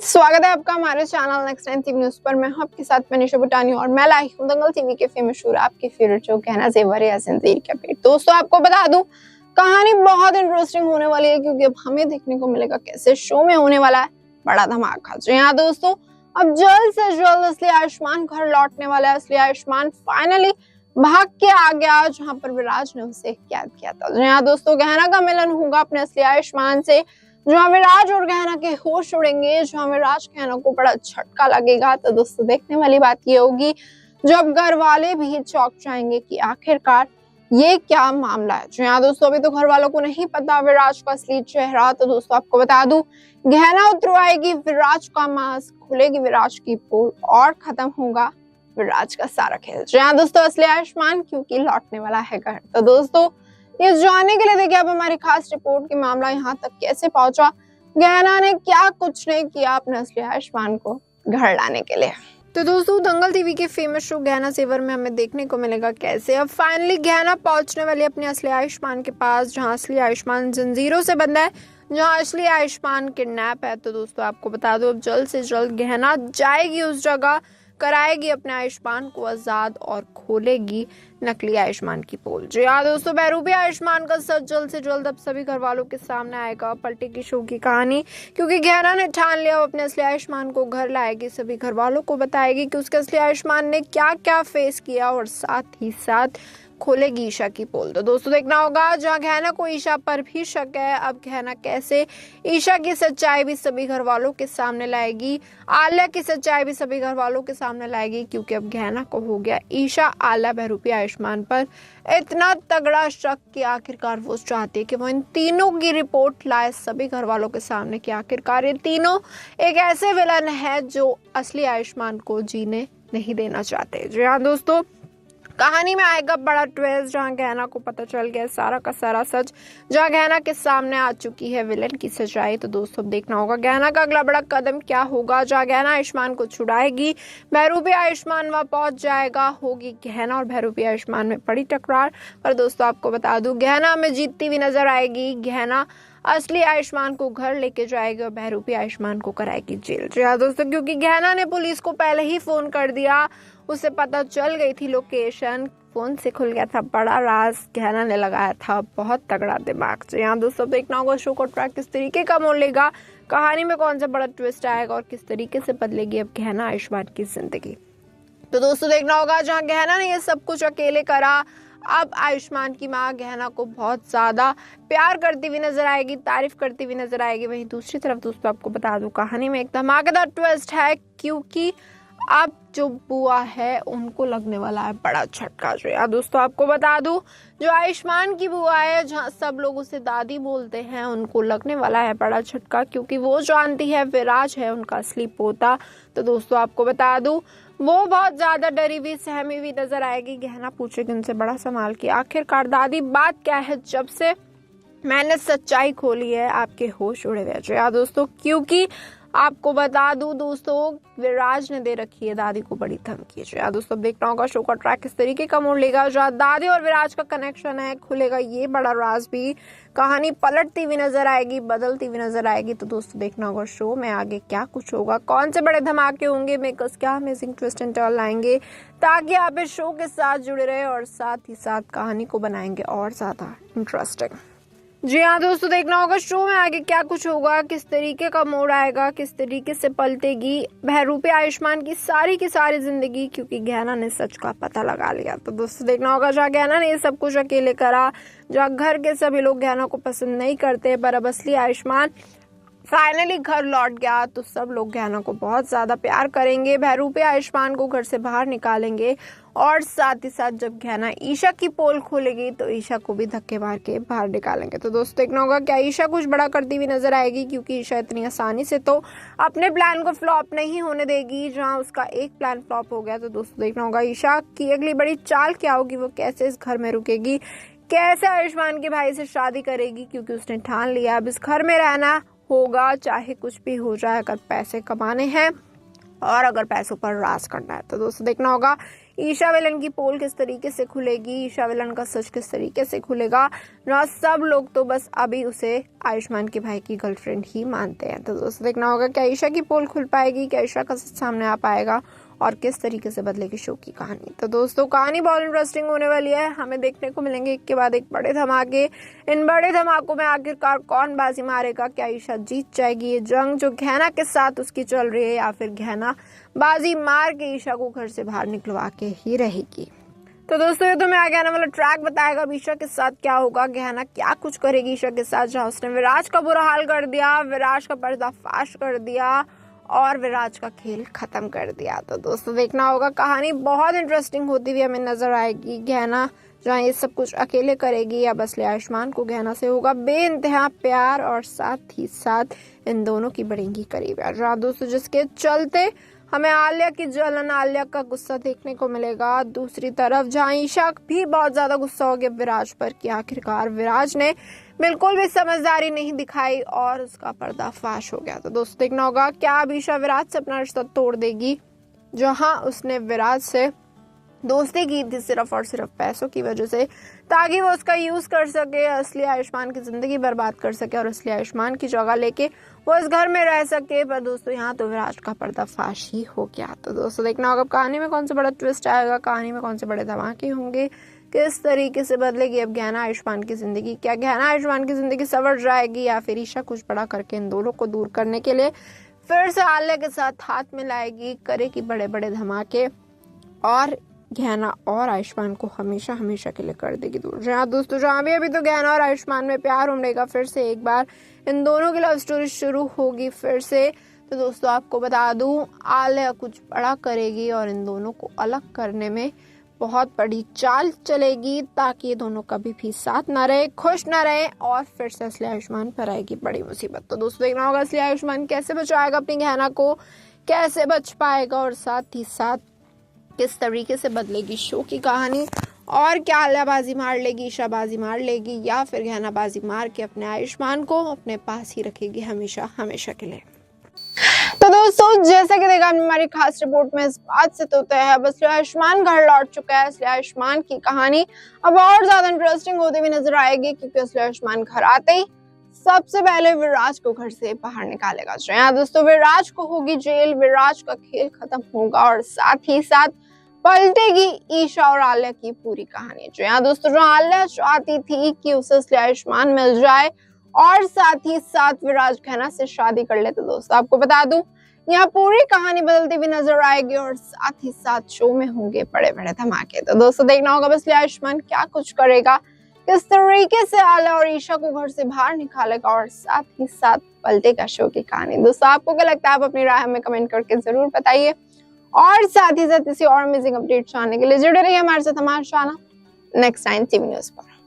Friends, स्वागत है आपका हमारे channel next time TV news पर। मैं हूं आपके साथ मनीषा बुटानी और मैं लाई हूं दंगल टीवी के फेमस शो आपके फेवरेट शो कहना जेवर या जंजीर के अपडेट। दोस्तों, आपको बता दूं कहानी बहुत इंटरेस्टिंग होने वाली है, क्योंकि अब हमें देखने को मिलेगा कैसे शो में होने वाला है बड़ा धमाका। जी हाँ दोस्तों, अब जल्द से जल्द असली आयुष्मान घर लौटने वाला है। असली आयुष्मान फाइनली भाग के आ गया जहां पर विराज ने उसे कैद किया था। जी हाँ दोस्तों, गहना का मिलन होगा अपने असली आयुष्मान से, जहाँ विराज और गहना के होश उड़ेंगे, जहाँ विराज गहना को बड़ा झटका लगेगा। तो दोस्तों, देखने वाली बात ये होगी जब घर वाले भी चौंक जाएंगे कि आखिरकार ये क्या मामला है। जी हाँ दोस्तों, अभी तो घर वालों को नहीं पता विराज का असली चेहरा। तो दोस्तों, आपको बता दूं गहना उतरवाएगी विराज का मास्क, खुलेगी विराज की पोल और खत्म होगा विराज का सारा खेल। जी हाँ दोस्तों, असली आयुष्मान क्योंकि लौटने वाला है घर। तो दोस्तों, ये जानने के लिए देखिए अब हमारी खास रिपोर्ट की मामला यहाँ तक कैसे पहुंचा, गहना ने क्या कुछ नहीं किया अपने असली आयुष्मान को घर लाने के लिए। तो दोस्तों, दंगल टीवी के फेमस शो गहना जेवर में हमें देखने को मिलेगा कैसे अब फाइनली गहना पहुंचने वाली अपने असली आयुष्मान के पास, जहां असली आयुष्मान जंजीरों से बंधा है, जहां असली आयुष्मान किडनैप है। तो दोस्तों, आपको बता दो अब जल्द से जल्द गहना जाएगी उस जगह, कराएगी अपने आयुष्मान को आजाद और खोलेगी नकली आयुष्मान की पोल। जी हाँ दोस्तों, बहरूपी आयुष्मान का सच जल्द से जल्द अब सभी घर वालों के सामने आएगा। पलटे की शो की कहानी, क्योंकि गहना ने ठान लिया अपने असली आयुष्मान को घर लाएगी, सभी घर वालों को बताएगी कि उसके असली आयुष्मान ने क्या क्या फेस किया और साथ ही साथ खोलेगी ईशा की पोल। तो दोस्तों, देखना होगा जहां गहना को ईशा पर भी शक है, अब गहना कैसे ईशा की सच्चाई भी सभी घर वालों के सामने लाएगी, आलिया की सच्चाई भी सभी घर वालों के सामने लाएगी, क्योंकि अब गहना को हो गया ईशा, आलिया, बहरूपी आयुष्मान पर इतना तगड़ा शक कि आखिरकार वो चाहती है कि वो इन तीनों की रिपोर्ट लाए सभी घर वालों के सामने कि आखिरकार ये तीनों एक ऐसे विलन है जो असली आयुष्मान को जीने नहीं देना चाहते। जी हाँ दोस्तों, कहानी में आएगा बड़ा ट्विस्ट, जहां गहना को पता चल गया सारा का सारा सच, जहां गहना के सामने आ चुकी है विलन की सच्चाई। तो दोस्तों, अब देखना होगा गहना का अगला बड़ा कदम क्या होगा, जहां गहना आयुष्मान को छुड़ाएगी, बहरूपी आयुष्मान वहां पहुंच जाएगा, होगी गहना और बहरूपी आयुष्मान में बड़ी टकरार। पर दोस्तों, आपको बता दूं गहना में जीतती हुई नजर आएगी, गहना असली आयुष्मान को घर लेके जाएगी और बहरूपी आयुष्मान को कराएगी जेल। जी हाँ दोस्तों, क्योंकि गहना ने पुलिस को पहले ही फोन कर दिया, उसे पता चल गई थी लोकेशन, फोन से खुल गया था बड़ा राज, गहना ने लगाया था बहुत तगड़ा दिमाग। जी हाँ दोस्तों, देखना होगा शो को ट्रैक किस तरीके का मोड़ लेगा, कहानी में कौन सा बड़ा ट्विस्ट आएगा और किस तरीके से बदलेगी अब गहना आयुष्मान की जिंदगी। तो दोस्तों, देखना होगा जहाँ गहना ने ये सब कुछ अकेले करा, अब आयुष्मान की माँ गहना को बहुत ज्यादा प्यार करती हुई नजर आएगी, तारीफ करती हुई नजर आएगी। वहीं दूसरी तरफ दोस्तों, आपको बता दूं कहानी में एक धमाकेदार ट्विस्ट है, क्योंकि अब जो बुआ है उनको लगने वाला है बड़ा झटका। जो यार दोस्तों, आपको बता दूं जो आयुष्मान की बुआ है, जहां सब लोग उसे दादी बोलते हैं, उनको लगने वाला है बड़ा झटका, क्योंकि वो जानती है विराज है उनका असली पोता। तो दोस्तों, आपको बता दूं वो बहुत ज्यादा डरी हुई सहमी हुई नजर आएगी। गहना पूछेगी उनसे बड़ा सवाल कि आखिरकार दादी बात क्या है, जब से मैंने सच्चाई खोली है आपके होश उड़े हुए। जो यार दोस्तों, क्योंकि आपको बता दूं दोस्तों विराज ने दे रखी है दादी को बड़ी धमकी। जो यार दोस्तों, देखना होगा शो का ट्रैक किस तरीके का मोड़ लेगा, जहाँ दादी और विराज का कनेक्शन है, खुलेगा ये बड़ा राज भी, कहानी पलटती हुई नजर आएगी, बदलती हुई नजर आएगी। तो दोस्तों, देखना होगा शो में आगे क्या कुछ होगा, कौन से बड़े धमाके होंगे, मेकर्स क्या अमेजिंग ट्विस्ट एंड टर्न लाएंगे, ताकि आप इस शो के साथ जुड़े रहे और साथ ही साथ कहानी को बनाएंगे और ज्यादा इंटरेस्टिंग। जी हाँ दोस्तों, देखना होगा शो में आगे क्या कुछ होगा, किस तरीके का मोड़ आएगा, किस तरीके से पलटेगी बहरूपी आयुष्मान की सारी जिंदगी, क्योंकि गहना ने सच का पता लगा लिया। तो दोस्तों, देखना होगा जहाँ गहना ने ये सब कुछ अकेले करा, जहाँ घर के सभी लोग गहना को पसंद नहीं करते, पर अब असली आयुष्मान फाइनली घर लौट गया, तो सब लोग गहना को बहुत ज्यादा प्यार करेंगे, बहरूपी आयुष्मान को घर से बाहर निकालेंगे, और साथ ही साथ जब गहना ईशा की पोल खोलेगी तो ईशा को भी धक्के मार के बाहर निकालेंगे। तो दोस्तों, देखना होगा क्या ईशा कुछ बड़ा करती हुई नजर आएगी, क्योंकि ईशा इतनी आसानी से तो अपने प्लान को फ्लॉप नहीं होने देगी। जहां उसका एक प्लान फ्लॉप हो गया, तो दोस्तों देखना होगा ईशा की अगली बड़ी चाल क्या होगी, वो कैसे इस घर में रुकेगी, कैसे आयुष्मान के भाई से शादी करेगी, क्योंकि उसने ठान लिया अब इस घर में रहना होगा, चाहे कुछ भी हो जाए, अगर पैसे कमाने हैं और अगर पैसों पर राज करना है। तो दोस्तों, देखना होगा ईशा विलन की पोल किस तरीके से खुलेगी, ईशा विलन का सच किस तरीके से खुलेगा। ना सब लोग तो बस अभी उसे आयुष्मान के भाई की गर्लफ्रेंड ही मानते हैं। तो दोस्तों देखना होगा क्या ईशा की पोल खुल पाएगी, क्या ईशा का सच सामने आ पाएगा और किस तरीके से बदलेगी शो की कहानी। तो दोस्तों कहानी बहुत इंटरेस्टिंग होने वाली है, हमें देखने को मिलेंगे एक के बाद एक बड़े धमाके। इन बड़े धमाकों में आखिरकार कौन बाजी मारेगा, क्या ईशा जीत जाएगी ये जंग जो गहना के साथ उसकी चल रही है, या फिर गहना बाजी मार के ईशा को घर से बाहर निकलवा के ही रहेगी। तो दोस्तों ये तो मैं आगे आने वाला ट्रैक बताएगा ईशा के साथ क्या होगा, गहना क्या कुछ करेगी ईशा के साथ, जहाँ उसने विराज का बुरा हाल कर दिया, विराज का पर्दाफाश कर दिया और विराज का खेल खत्म कर दिया। तो दोस्तों देखना होगा, कहानी बहुत इंटरेस्टिंग होती हुई हमें नजर आएगी। गहना जहाँ ये सब कुछ अकेले करेगी या बस ले आयुष्मान को गहना से होगा बेइंतहा प्यार और साथ ही साथ इन दोनों की बढ़ेंगी करीब यार। जहाँ दोस्तों जिसके चलते हमें आलिया की जलन, आलिया का गुस्सा देखने को मिलेगा। दूसरी तरफ जहाँ ईशा भी बहुत ज्यादा गुस्सा हो गया विराज पर कि आखिरकार विराज ने बिल्कुल भी समझदारी नहीं दिखाई और उसका पर्दाफाश हो गया। तो दोस्तों देखना होगा क्या अब ईशा विराज से अपना रिश्ता तोड़ देगी, जहां उसने विराज से दोस्ती की थी सिर्फ और सिर्फ पैसों की वजह से, ताकि वो उसका यूज कर सके, असली आयुष्मान की जिंदगी बर्बाद कर सके और असली आयुष्मान की जगह लेके वो इस घर में रह सके। पर दोस्तों यहाँ तो विराज का पर्दाफाश ही हो गया। तो दोस्तों देखना होगा कहानी में कौन सा बड़ा ट्विस्ट आएगा, कहानी में कौन से बड़े धमाके होंगे, किस तरीके से बदलेगी अब गहना आयुष्मान की जिंदगी, क्या गहना आयुष्मान की जिंदगी संवर जाएगी या फिर ईशा कुछ बड़ा करके इन दोनों को दूर करने के लिए फिर से आलिया के साथ हाथ मिलाएगी, करेगी बड़े बड़े धमाके और गहना और आयुष्मान को हमेशा हमेशा के लिए कर देगी दूर। जहाँ दोस्तों जहाँ भी अभी तो गहना और आयुष्मान में प्यार उमड़ेगा, फिर से एक बार इन दोनों की लव स्टोरी शुरू होगी फिर से। तो दोस्तों आपको बता दूं आलिया कुछ बड़ा करेगी और इन दोनों को अलग करने में बहुत बड़ी चाल चलेगी, ताकि ये दोनों कभी भी साथ ना रहे, खुश ना रहे और फिर से असली आयुष्मान पर आएगी बड़ी मुसीबत। तो दोस्तों देखना होगा असली आयुष्मान कैसे बचाएगा अपनी गहना को, कैसे बच पाएगा और साथ ही साथ किस तरीके से बदलेगी शो की कहानी और क्या आलिया बाजी मार लेगी, ईशा बाजी मार लेगी या फिर गहना बाजी मार के अपने आयुष्मान को अपने पास ही रखेगी हमेशा हमेशा के लिए। तो दोस्तों जैसा कि देखा हमने हमारी खास रिपोर्ट में इस बात से तो तय है बस आयुष्मान घर लौट चुका है, इसलिए आयुष्मान की कहानी अब और ज्यादा इंटरेस्टिंग होती हुई नजर आएगी, क्योंकि इसलिए आयुष्मान घर आते ही सबसे पहले विराज को घर से बाहर निकालेगा। जो यहाँ दोस्तों विराज को होगी जेल, विराज का खेल खत्म होगा और साथ ही साथ पलटेगी ईशा और आलिया की पूरी कहानी। जो यहाँ दोस्तों जो आलिया चाहती थी कि उसे इसलिए आयुष्मान मिल जाए और साथ ही साथ विराज खन्ना से शादी कर ले। तो दोस्तों आपको बता दूं यहाँ पूरी कहानी बदलती हुई नजर आएगी और साथ ही साथ शो में होंगे बड़े बड़े धमाके। तो दोस्तों देखना होगा बस आयुष्मान क्या कुछ करेगा, किस तरीके से आलिया और ईशा को घर से बाहर निकालेगा और साथ ही साथ पलटेगा शो की कहानी। दोस्तों आपको क्या लगता है, आप अपनी राय हमें कमेंट करके जरूर बताइए और साथ ही साथ इसी और अमेजिंग अपडेट जानने के लिए जुड़े रहिए हमारे साथ हमारा channel next time TV news पर।